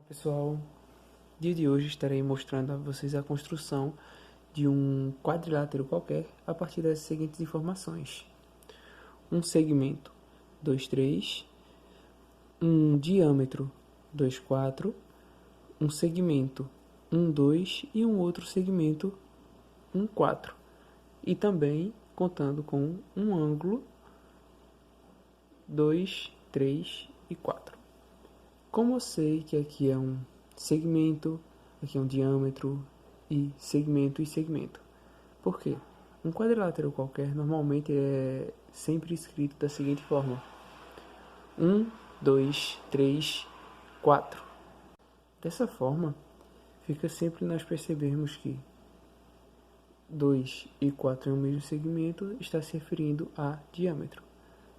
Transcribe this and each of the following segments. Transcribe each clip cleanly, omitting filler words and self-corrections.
Pessoal, no dia de hoje estarei mostrando a vocês a construção de um quadrilátero qualquer a partir das seguintes informações: um segmento 2,3, um diâmetro 2,4, um segmento 1,2 e um outro segmento 1,4, e também contando com um ângulo 2, 3 e 4. Como eu sei que aqui é um segmento, aqui é um diâmetro e segmento. Por quê? Um quadrilátero qualquer normalmente é sempre escrito da seguinte forma: 1, 2, 3, 4. Dessa forma, fica sempre nós percebermos que 2 e 4 em um mesmo segmento está se referindo a diâmetro.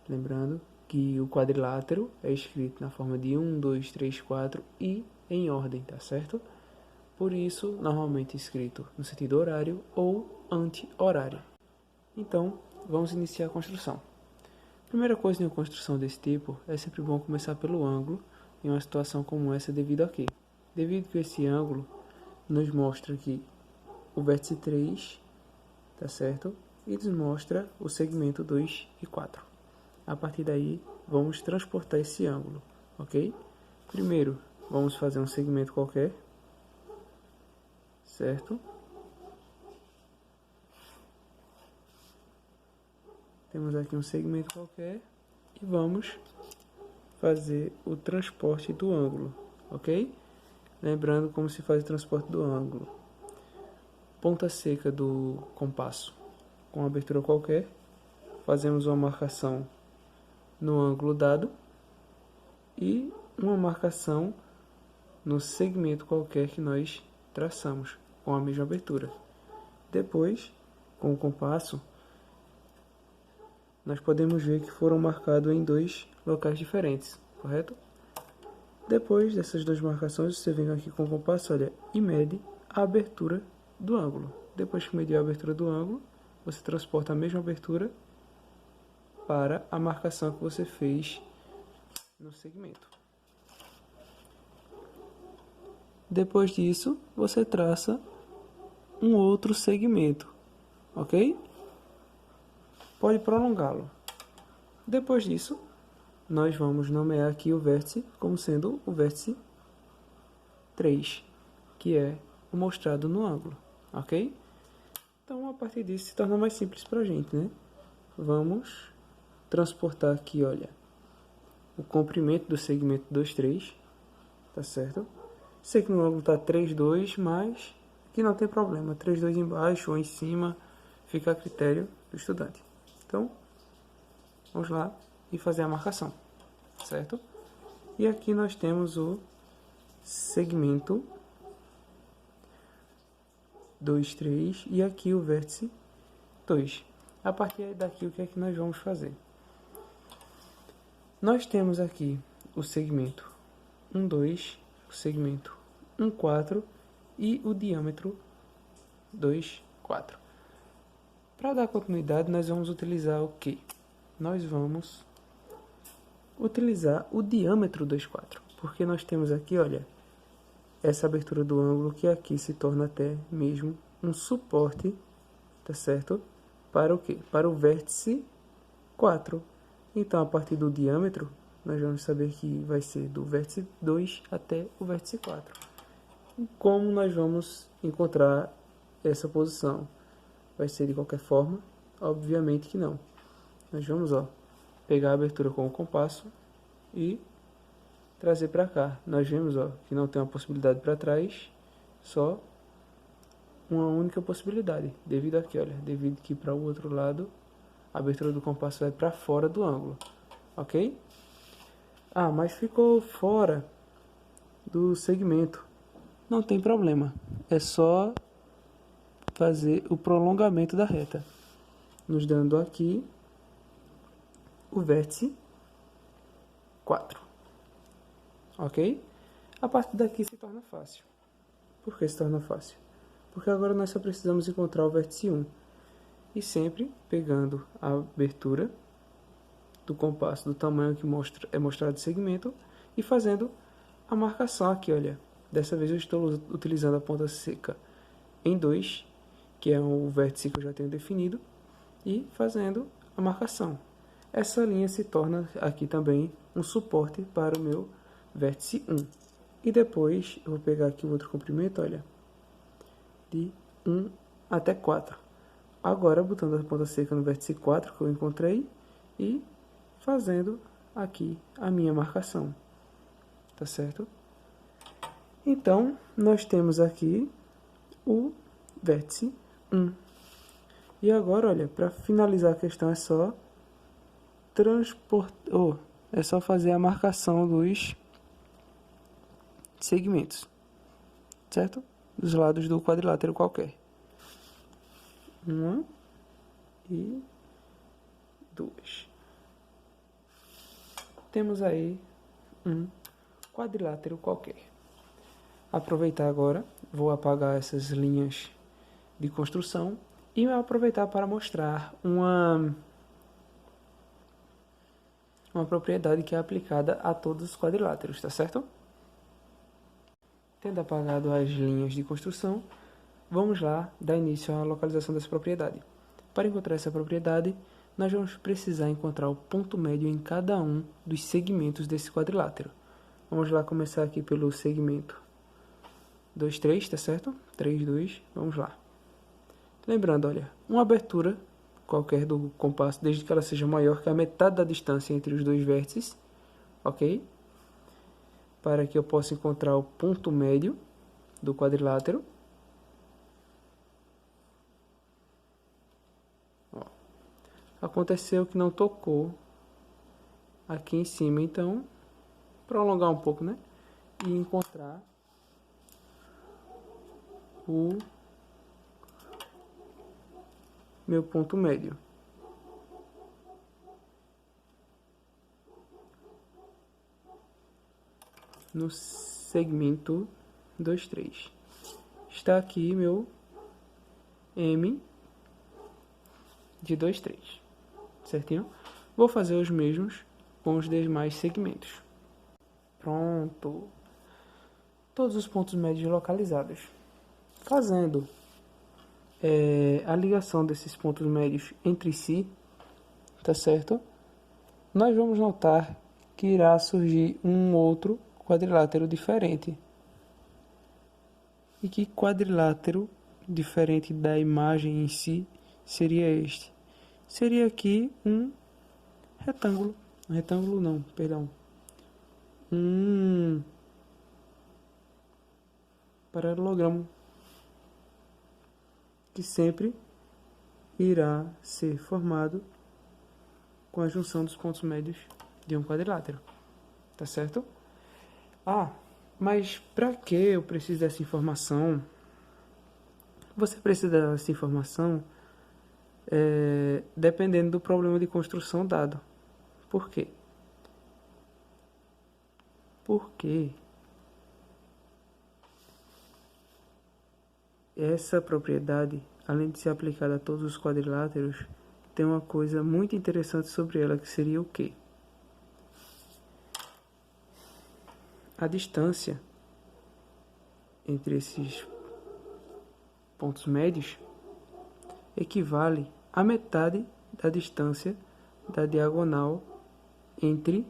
Lembrando que o quadrilátero é escrito na forma de 1, 2, 3, 4 e em ordem, tá certo? Por isso, normalmente escrito no sentido horário ou anti-horário. Então, vamos iniciar a construção. Primeira coisa em uma construção desse tipo, é sempre bom começar pelo ângulo em uma situação como essa devido a quê? Devido que esse ângulo nos mostra aqui o vértice 3, tá certo? E nos mostra o segmento 2 e 4. A partir daí, vamos transportar esse ângulo, ok? Primeiro, vamos fazer um segmento qualquer, certo? Temos aqui um segmento qualquer e vamos fazer o transporte do ângulo, ok? Lembrando como se faz o transporte do ângulo. Ponta seca do compasso com abertura qualquer, fazemos uma marcação no ângulo dado e uma marcação no segmento qualquer que nós traçamos com a mesma abertura. Depois, com o compasso, nós podemos ver que foram marcados em dois locais diferentes, correto? Depois dessas duas marcações, você vem aqui com o compasso, olha, e mede a abertura do ângulo. Depois que mediu a abertura do ângulo, você transporta a mesma abertura para a marcação que você fez no segmento. Depois disso, você traça um outro segmento, ok? Pode prolongá-lo. Depois disso, nós vamos nomear aqui o vértice como sendo o vértice 3, que é o mostrado no ângulo, ok? Então, a partir disso, se torna mais simples para a gente, né? Vamos transportar aqui, olha, o comprimento do segmento 2,3, tá certo? Sei que no ângulo está 3,2, mas que não tem problema, 3,2 embaixo ou em cima, fica a critério do estudante. Então, vamos lá e fazer a marcação, certo? E aqui nós temos o segmento 2,3 e aqui o vértice 2. A partir daqui, o que é que nós vamos fazer? Nós temos aqui o segmento 1,2, o segmento 1,4 e o diâmetro 2,4. Para dar continuidade, nós vamos utilizar o quê? Nós vamos utilizar o diâmetro 2,4, porque nós temos aqui, olha, essa abertura do ângulo que aqui se torna até mesmo um suporte, tá certo? Para o quê? Para o vértice 4. Então, a partir do diâmetro, nós vamos saber que vai ser do vértice 2 até o vértice 4. E como nós vamos encontrar essa posição? Vai ser de qualquer forma? Obviamente que não. Nós vamos, ó, pegar a abertura com o compasso e trazer para cá. Nós vemos, ó, que não tem uma possibilidade para trás, só uma única possibilidade, devido aqui, olha, devido que para o outro lado a abertura do compasso vai para fora do ângulo, ok? Ah, mas ficou fora do segmento. Não tem problema, é só fazer o prolongamento da reta, nos dando aqui o vértice 4, ok? A partir daqui se torna fácil. Por que se torna fácil? Porque agora nós só precisamos encontrar o vértice 1. E sempre pegando a abertura do compasso do tamanho que é mostrado de segmento e fazendo a marcação aqui, olha. Dessa vez eu estou utilizando a ponta seca em 2, que é o vértice que eu já tenho definido, e fazendo a marcação. Essa linha se torna aqui também um suporte para o meu vértice 1. E depois eu vou pegar aqui o outro comprimento, olha, de 1 até 4. Agora, botando a ponta seca no vértice 4 que eu encontrei e fazendo aqui a minha marcação, tá certo? Então, nós temos aqui o vértice 1. E agora, olha, para finalizar a questão é só é só fazer a marcação dos segmentos, certo? Dos lados do quadrilátero qualquer. 1 e 2. Temos aí um quadrilátero qualquer. Aproveitar agora, vou apagar essas linhas de construção e aproveitar para mostrar uma propriedade que é aplicada a todos os quadriláteros, tá certo? Tendo apagado as linhas de construção, vamos lá dar início à localização dessa propriedade. Para encontrar essa propriedade, nós vamos precisar encontrar o ponto médio em cada um dos segmentos desse quadrilátero. Vamos lá começar aqui pelo segmento 2, 3, tá certo? 3, 2, vamos lá. Lembrando, olha, uma abertura qualquer do compasso, desde que ela seja maior que a metade da distância entre os dois vértices, ok? Para que eu possa encontrar o ponto médio do quadrilátero. Ó. Aconteceu que não tocou aqui em cima, então, para alongar um pouco, né? E encontrar o meu ponto médio. No segmento 2, 3. Está aqui meu M de 2, 3. Certinho? Vou fazer os mesmos com os demais segmentos. Pronto. Todos os pontos médios localizados. Fazendo a ligação desses pontos médios entre si, tá certo? Nós vamos notar que irá surgir um outro quadrilátero diferente. E que quadrilátero diferente da imagem em si seria este? Seria aqui um retângulo. Um retângulo não, perdão. Um paralelogramo, que sempre irá ser formado com a junção dos pontos médios de um quadrilátero. Tá certo? Ah, mas para que eu preciso dessa informação? Você precisa dessa informação dependendo do problema de construção dado. Por quê? Porque essa propriedade, além de ser aplicada a todos os quadriláteros, tem uma coisa muito interessante sobre ela, que seria o quê? A distância entre esses pontos médios equivale à metade da distância da diagonal entre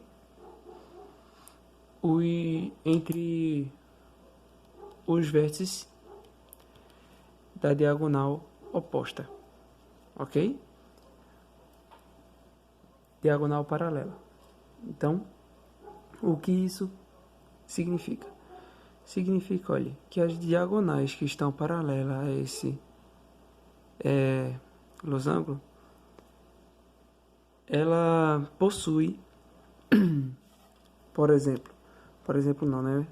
os vértices da diagonal oposta, ok? Diagonal paralela. Então, o que isso significa? Significa, olha, que as diagonais que estão paralelas a esse losango, ela possui, por exemplo não, né?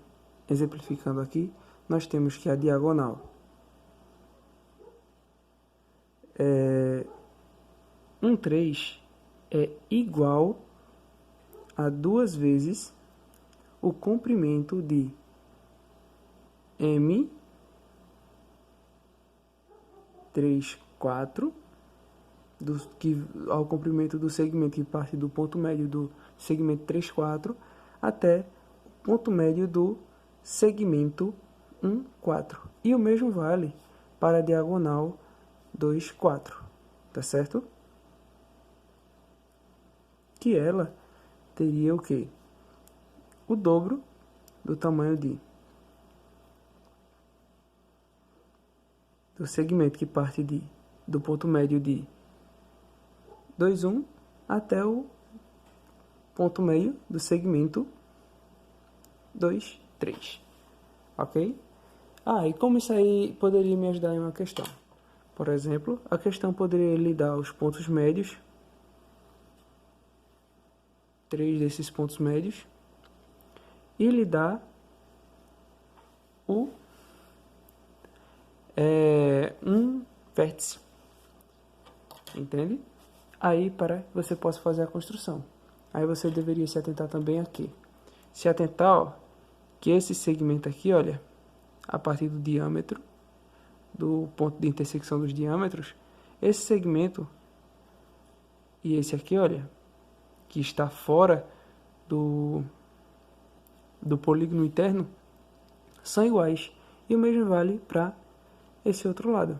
Exemplificando aqui, nós temos que a diagonal 1,3 é igual a 2 vezes o comprimento de M 3, 4 ao comprimento do segmento que parte do ponto médio do segmento 3, 4 até o ponto médio do segmento 1, 4. E o mesmo vale para a diagonal 2, 4. Tá certo? Que ela teria o quê? O dobro do tamanho do segmento que parte do ponto médio de 2, 1 até o ponto meio do segmento 2, 3. Ok? E como isso aí poderia me ajudar em uma questão? Por exemplo, a questão poderia lhe dar os pontos médios, 3 desses pontos médios, e lhe dar um vértice. Entende? Aí, para que você possa fazer a construção. Aí você deveria se atentar também aqui. Se atentar, ó, que esse segmento aqui, olha, a partir do diâmetro, do ponto de intersecção dos diâmetros, esse segmento e esse aqui, olha, que está fora do polígono interno, são iguais. E o mesmo vale para esse outro lado.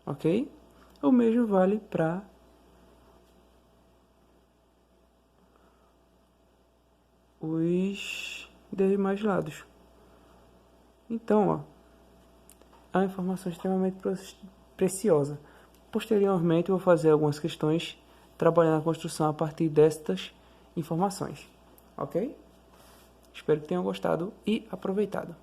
Ok? O mesmo vale para os demais lados. Então, ó, é uma informação extremamente preciosa. Posteriormente, eu vou fazer algumas questões trabalhando a construção a partir destas informações. Ok? Espero que tenham gostado e aproveitado.